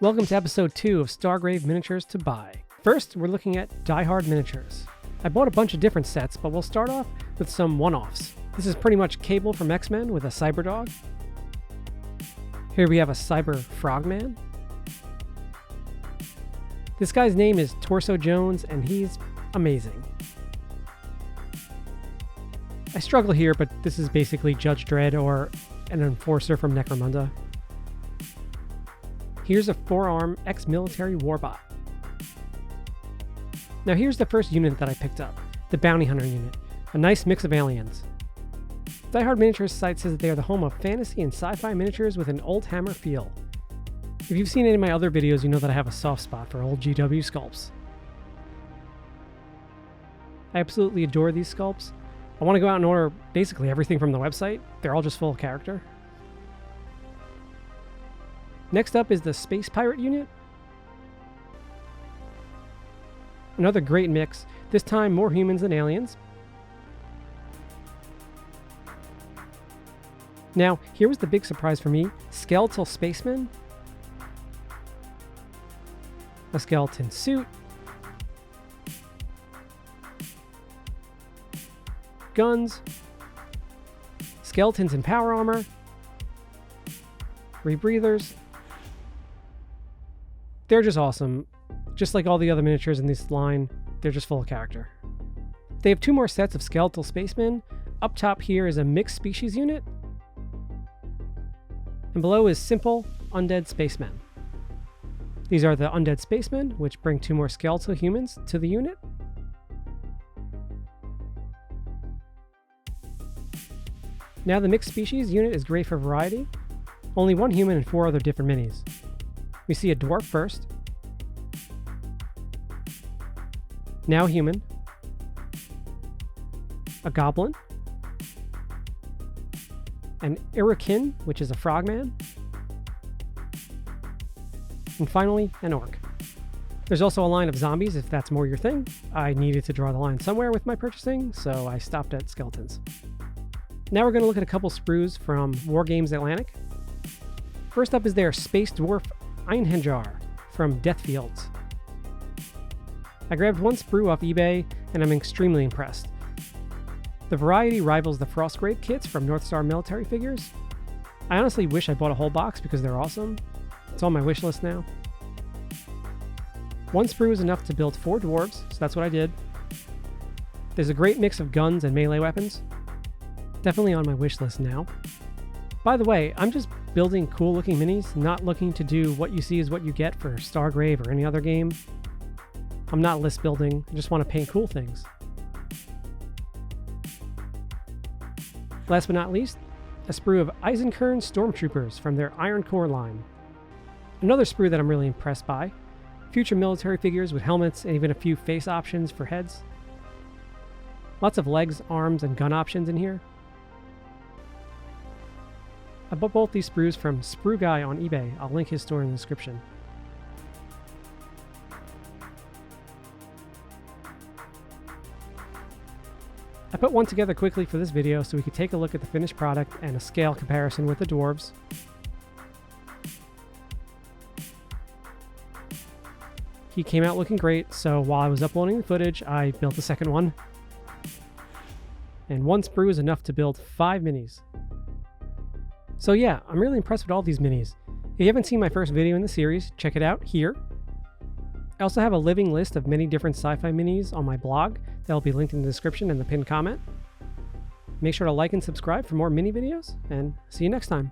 Welcome to episode 2 of Stargrave miniatures to buy. First, we're looking at Diehard miniatures. I bought a bunch of different sets, but we'll start off with some one-offs. This is pretty much Cable from X-Men with a cyber dog. Here we have a cyber frogman. This guy's name is Torso Jones, and he's amazing. I struggle here, but this is basically Judge Dredd or an enforcer from Necromunda. Here's a 4-arm ex-military warbot. Now here's the first unit that I picked up, the Bounty Hunter unit, a nice mix of aliens. Diehard Miniatures site says that they are the home of fantasy and sci-fi miniatures with an old hammer feel. If you've seen any of my other videos, you know that I have a soft spot for old GW sculpts. I absolutely adore these sculpts. I want to go out and order basically everything from the website. They're all just full of character. Next up is the Space Pirate unit. Another great mix, this time more humans than aliens. Now, here was the big surprise for me, Skeletal Spacemen. A skeleton suit. Guns. Skeletons in power armor. Rebreathers. They're just awesome. Just like all the other miniatures in this line, they're just full of character. They have 2 more sets of Skeletal Spacemen. Up top here is a mixed species unit. And below is simple undead spacemen. These are the undead spacemen, which bring 2 more skeletal humans to the unit. Now the mixed species unit is great for variety. Only 1 human and 4 other different minis. We see a dwarf first. Now human. A goblin. An Irakin, which is a frogman. And finally, an orc. There's also a line of zombies if that's more your thing. I needed to draw the line somewhere with my purchasing, so I stopped at skeletons. Now we're going to look at a couple sprues from Wargames Atlantic. First up is their Space Dwarf Einhenjar from Deathfields. I grabbed 1 sprue off eBay, and I'm extremely impressed. The variety rivals the Frostgrave kits from North Star Military Figures. I honestly wish I bought a whole box because they're awesome. It's on my wish list now. 1 sprue is enough to build 4 dwarves, so that's what I did. There's a great mix of guns and melee weapons. Definitely on my wish list now. By the way, I'm just building cool looking minis, not looking to do what you see is what you get for Stargrave or any other game. I'm not list building, I just want to paint cool things. Last but not least, a sprue of Eisenkern Stormtroopers from their Iron Core line. Another sprue that I'm really impressed by. Future military figures with helmets and even a few face options for heads. Lots of legs, arms, and gun options in here. I bought both these sprues from Sprue Guy on eBay. I'll link his store in the description. I put one together quickly for this video so we could take a look at the finished product and a scale comparison with the dwarves. He came out looking great, so while I was uploading the footage, I built the second one. And 1 sprue is enough to build 5 minis. So yeah, I'm really impressed with all these minis. If you haven't seen my first video in the series, check it out here. I also have a living list of many different sci-fi minis on my blog that will be linked in the description and the pinned comment. Make sure to like and subscribe for more mini videos, and see you next time.